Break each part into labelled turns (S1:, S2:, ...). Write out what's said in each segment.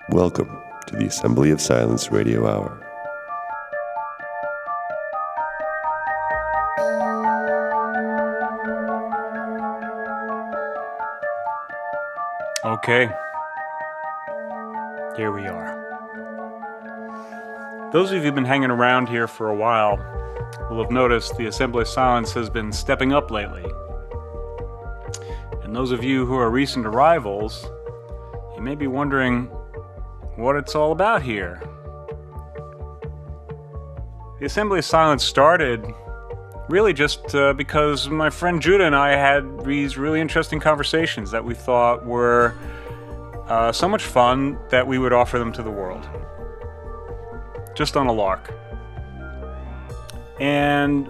S1: Welcome to the Assembly of Silence Radio Hour.
S2: Okay, here we are. Those of you who've been hanging around here for a while will have noticed the Assembly of Silence has been stepping up lately. And those of you who are recent arrivals, you may be wondering what it's all about here. The Assembly of Silence started really just because my friend Judah and I had these really interesting conversations that we thought were so much fun that we would offer them to the world. Just on a lark. And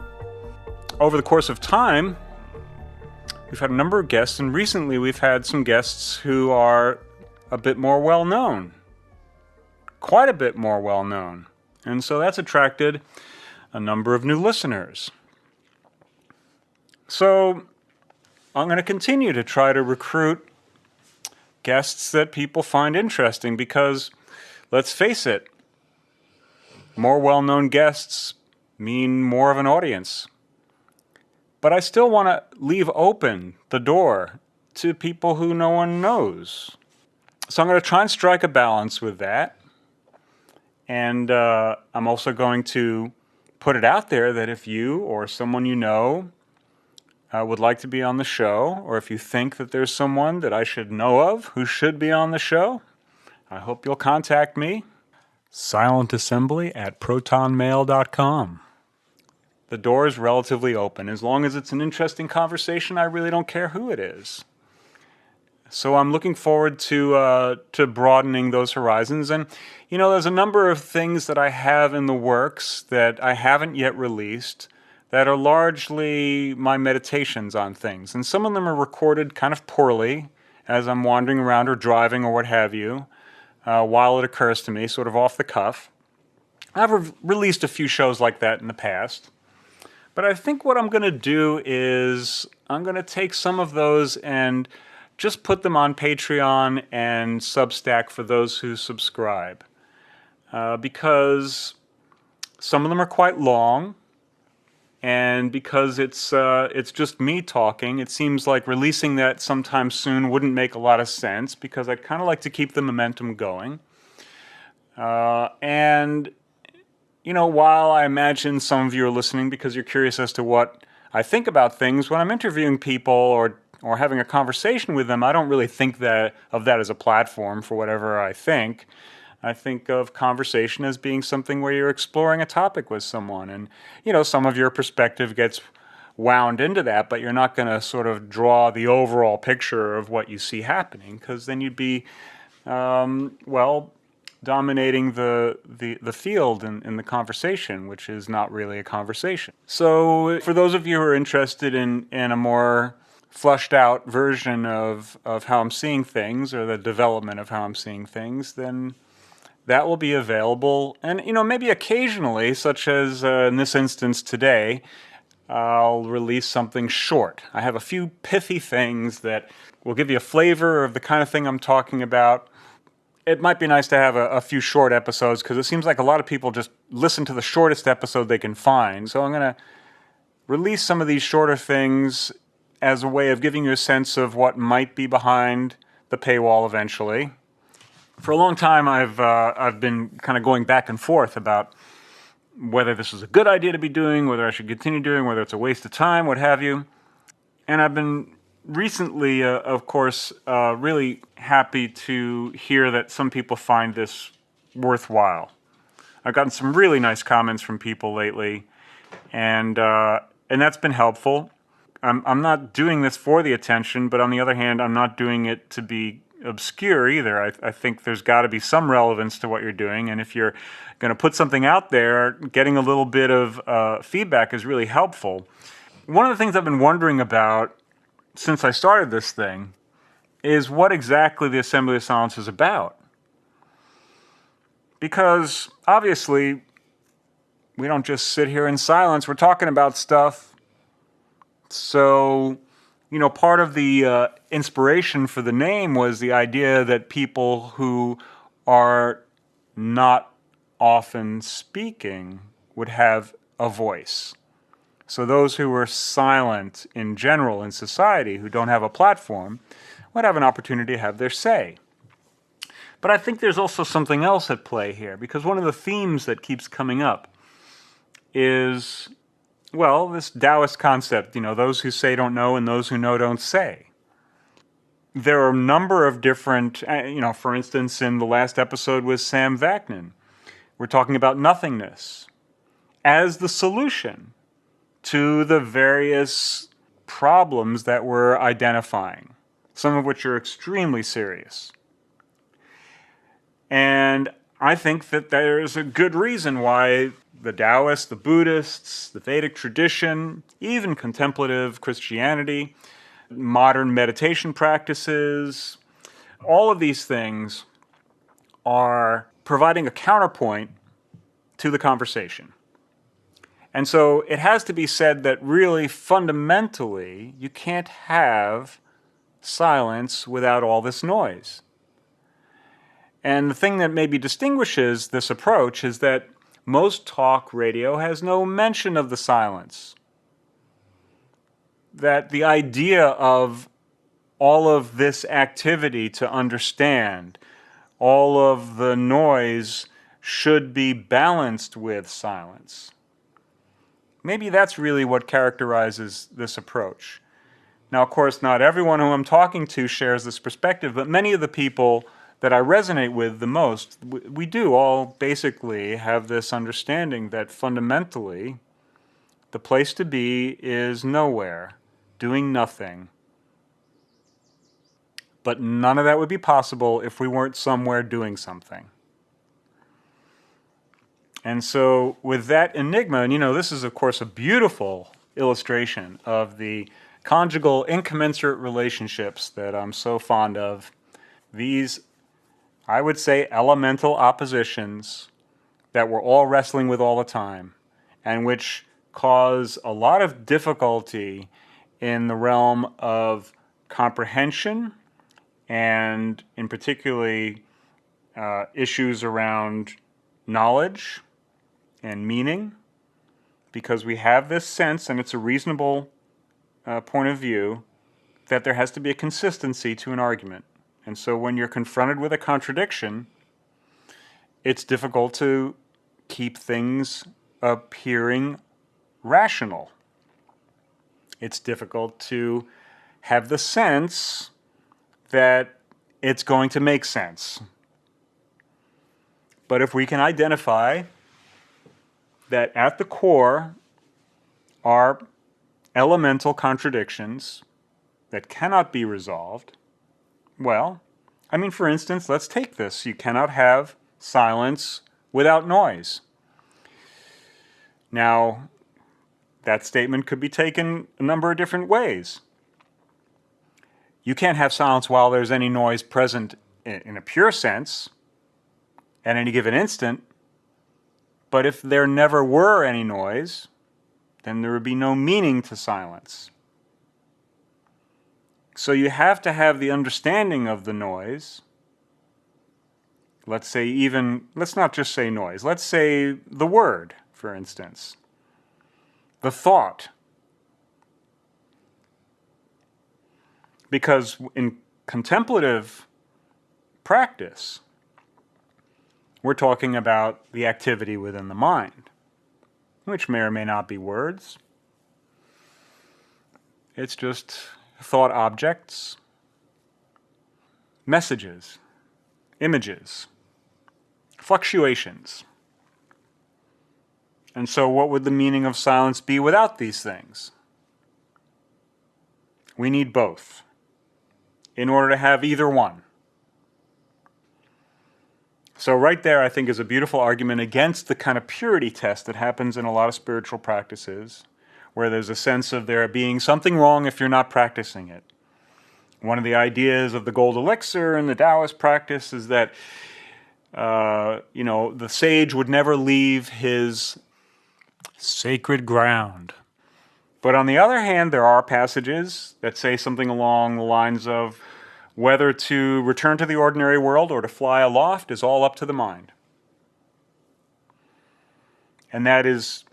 S2: over the course of time, we've had a number of guests, and recently we've had some guests who are a bit more well-known. Quite a bit more well-known. And so that's attracted a number of new listeners. So I'm going to continue to try to recruit guests that people find interesting because, let's face it, more well-known guests mean more of an audience. But I still want to leave open the door to people who no one knows. So I'm going to try and strike a balance with that. And I'm also going to put it out there that if you or someone you know would like to be on the show, or if you think that there's someone that I should know of who should be on the show, I hope you'll contact me. silentassembly@protonmail.com. The door is relatively open. As long as it's an interesting conversation, I really don't care who it is. So I'm looking forward to broadening those horizons. And, you know, there's a number of things that I have in the works that I haven't yet released that are largely my meditations on things. And some of them are recorded kind of poorly as I'm wandering around or driving or what have you, while it occurs to me, sort of off the cuff. I've released a few shows like that in the past. But I think what I'm going to do is I'm going to take some of those and just put them on Patreon and Substack for those who subscribe. Because some of them are quite long, and because it's just me talking, it seems like releasing that sometime soon wouldn't make a lot of sense, because I'd kind of like to keep the momentum going. And, you know, while I imagine some of you are listening because you're curious as to what I think about things, when I'm interviewing people or having a conversation with them, I don't really think of that as a platform for whatever I think. I think of conversation as being something where you're exploring a topic with someone. And, you know, some of your perspective gets wound into that, but you're not going to sort of draw the overall picture of what you see happening, because then you'd be, dominating the field in the conversation, which is not really a conversation. So for those of you who are interested in a more flushed out version of how I'm seeing things, or the development of how I'm seeing things, then that will be available. And, you know, maybe occasionally, such as in this instance today, I'll release something short. I have a few pithy things that will give you a flavor of the kind of thing I'm talking about. It might be nice to have a few short episodes, because it seems like a lot of people just listen to the shortest episode they can find. So I'm going to release some of these shorter things as a way of giving you a sense of what might be behind the paywall eventually. For a long time, I've been kind of going back and forth about whether this is a good idea to be doing, whether I should continue doing, whether it's a waste of time, what have you. And I've been recently, of course, really happy to hear that some people find this worthwhile. I've gotten some really nice comments from people lately, and that's been helpful. I'm not doing this for the attention, but on the other hand, I'm not doing it to be obscure either. I think there's got to be some relevance to what you're doing, and if you're going to put something out there, getting a little bit of feedback is really helpful. One of the things I've been wondering about since I started this thing is what exactly the Assembly of Silence is about. Because obviously, we don't just sit here in silence. We're talking about stuff. So, you know, part of the inspiration for the name was the idea that people who are not often speaking would have a voice. So those who are silent in general in society, who don't have a platform, would have an opportunity to have their say. But I think there's also something else at play here, because one of the themes that keeps coming up is, well, this Taoist concept, those who say don't know and those who know don't say. There are a number of different, for instance, in the last episode with Sam Vaknin, we're talking about nothingness as the solution to the various problems that we're identifying, some of which are extremely serious. And I think that there's a good reason why the Taoists, the Buddhists, the Vedic tradition, even contemplative Christianity, modern meditation practices, all of these things are providing a counterpoint to the conversation. And so it has to be said that really fundamentally you can't have silence without all this noise. And the thing that maybe distinguishes this approach is that most talk radio has no mention of the silence. That the idea of all of this activity to understand, all of the noise should be balanced with silence. Maybe that's really what characterizes this approach. Now, of course, not everyone who I'm talking to shares this perspective, but many of the people that I resonate with the most, we do all basically have this understanding that fundamentally the place to be is nowhere, doing nothing. But none of that would be possible if we weren't somewhere doing something. And so with that enigma, and this is of course a beautiful illustration of the conjugal incommensurate relationships that I'm so fond of. These, I would say, elemental oppositions that we're all wrestling with all the time, and which cause a lot of difficulty in the realm of comprehension, and in particularly issues around knowledge and meaning, because we have this sense, and it's a reasonable point of view, that there has to be a consistency to an argument. And so when you're confronted with a contradiction, it's difficult to keep things appearing rational. It's difficult to have the sense that it's going to make sense. But if we can identify that at the core are elemental contradictions that cannot be resolved, well, for instance, let's take this. You cannot have silence without noise. Now, that statement could be taken a number of different ways. You can't have silence while there's any noise present in a pure sense at any given instant. But if there never were any noise, then there would be no meaning to silence. So you have to have the understanding of the noise. Let's not just say noise. Let's say the word, for instance. The thought. Because in contemplative practice, we're talking about the activity within the mind, which may or may not be words. It's just thought objects, messages, images, fluctuations. And so what would the meaning of silence be without these things? We need both in order to have either one. So right there, I think, is a beautiful argument against the kind of purity test that happens in a lot of spiritual practices, where there's a sense of there being something wrong if you're not practicing it. One of the ideas of the gold elixir in the Taoist practice is that, the sage would never leave his sacred ground. But on the other hand, there are passages that say something along the lines of, Whether to return to the ordinary world or to fly aloft is all up to the mind. And that is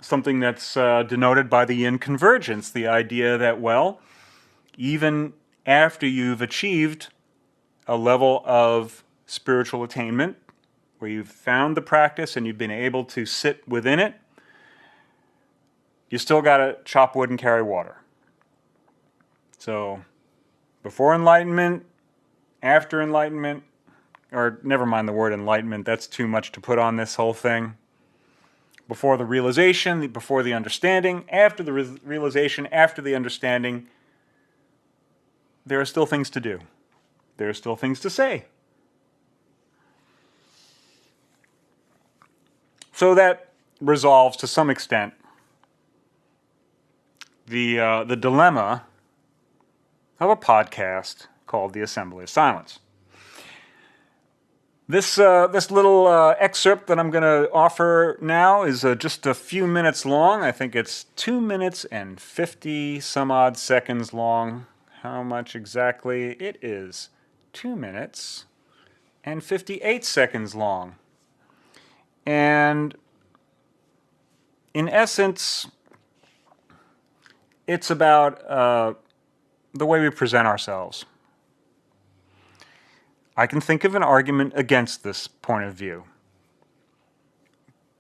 S2: something that's denoted by the inconvergence, the idea that, well, even after you've achieved a level of spiritual attainment, where you've found the practice and you've been able to sit within it, you still got to chop wood and carry water. So, before enlightenment, after enlightenment, or never mind the word enlightenment, that's too much to put on this whole thing. Before the realization, before the understanding, after the realization, after the understanding, there are still things to do. There are still things to say. So that resolves to some extent the dilemma of a podcast called The Assembly of Silence. This little excerpt that I'm going to offer now is just a few minutes long. I think it's 2 minutes and 50 some odd seconds long. How much exactly? It is 2 minutes and 58 seconds long. And in essence, it's about the way we present ourselves. I can think of an argument against this point of view,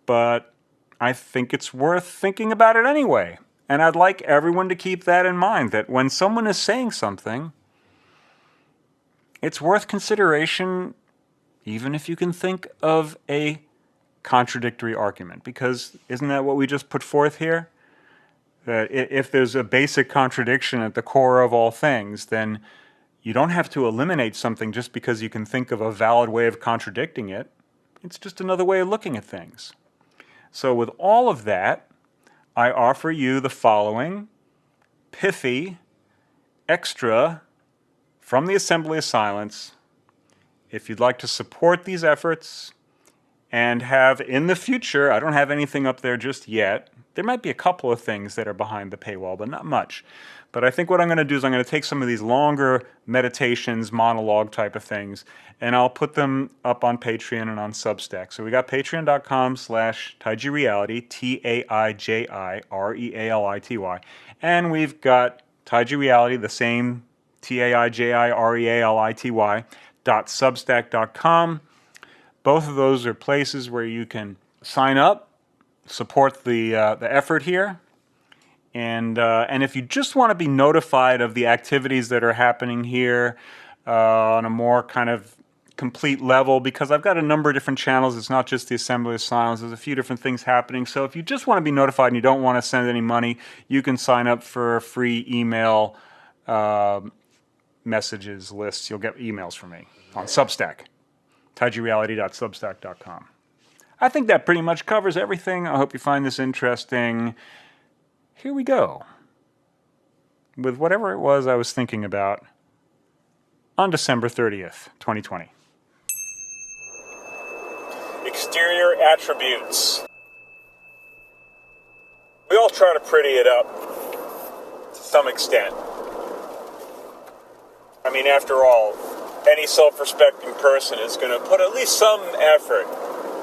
S2: but I think it's worth thinking about it anyway. And I'd like everyone to keep that in mind, that when someone is saying something, it's worth consideration, even if you can think of a contradictory argument. Because isn't that what we just put forth here? That if there's a basic contradiction at the core of all things, then you don't have to eliminate something just because you can think of a valid way of contradicting it. It's just another way of looking at things. So with all of that, I offer you the following pithy extra from the Assembly of Silence. If you'd like to support these efforts and have in the future, I don't have anything up there just yet. There might be a couple of things that are behind the paywall, but not much. But I think what I'm going to do is I'm going to take some of these longer meditations, monologue type of things, and I'll put them up on Patreon and on Substack. So we got patreon.com/TAIJIREALITY, TAIJIREALITY. And we've got TAIJIREALITY, the same TAIJIREALITY.substack.com. Both of those are places where you can sign up, support the effort here. And if you just want to be notified of the activities that are happening here on a more kind of complete level, because I've got a number of different channels. It's not just the Assembly of Silence. There's a few different things happening. So if you just want to be notified and you don't want to send any money, you can sign up for a free email messages lists. You'll get emails from me on Substack, TAIJIREALITY.substack.com. I think that pretty much covers everything. I hope you find this interesting. Here we go with whatever it was I was thinking about on December 30th, 2020. Exterior attributes. We all try to pretty it up to some extent. I mean, after all, any self-respecting person is going to put at least some effort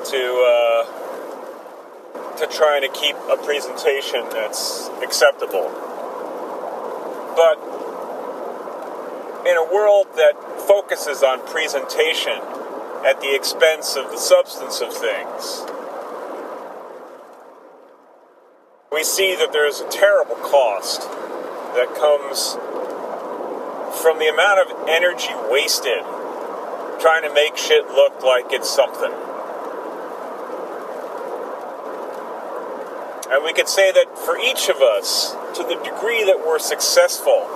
S2: to trying to keep a presentation that's acceptable. But in a world that focuses on presentation at the expense of the substance of things, we see that there's a terrible cost that comes from the amount of energy wasted trying to make shit look like it's something. And we could say that for each of us, to the degree that we're successful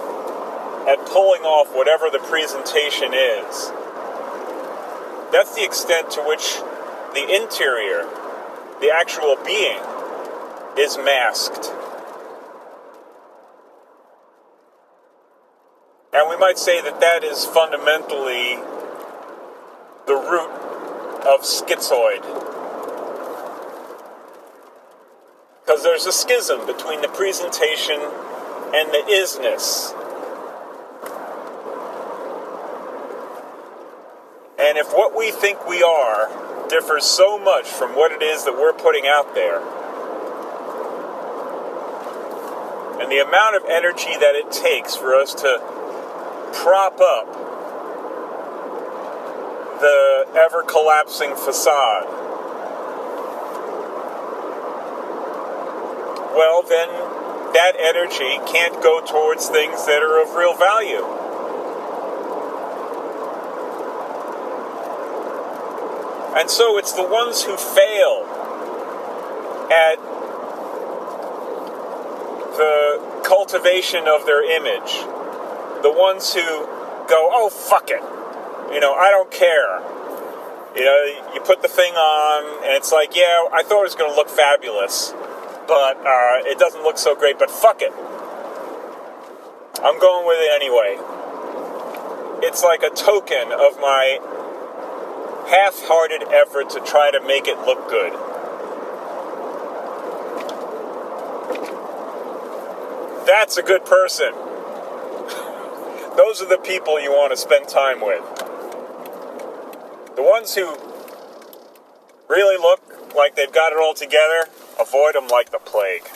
S2: at pulling off whatever the presentation is, that's the extent to which the interior, the actual being, is masked. And we might say that that is fundamentally the root of schizoid. Because there's a schism between the presentation and the isness.
S3: And if what we think we are differs so much from what it is that we're putting out there, and the amount of energy that it takes for us to prop up the ever-collapsing facade, well, then that energy can't go towards things that are of real value. And so it's the ones who fail at the cultivation of their image, the ones who go, oh, fuck it, I don't care. You put the thing on, and it's like, yeah, I thought it was going to look fabulous, but it doesn't look so great, but fuck it. I'm going with it anyway. It's like a token of my half-hearted effort to try to make it look good. That's a good person. Those are the people you want to spend time with. The ones who really look like they've got it all together, avoid them like the plague.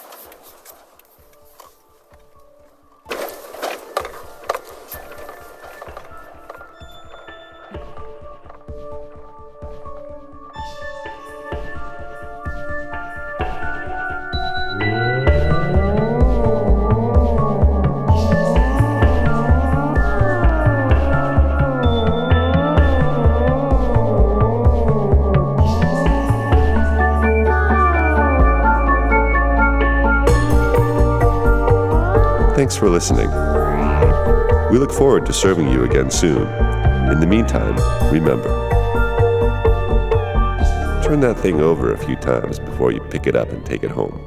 S1: Thanks for listening. We look forward to serving you again soon. In the meantime, remember, turn that thing over a few times before you pick it up and take it home.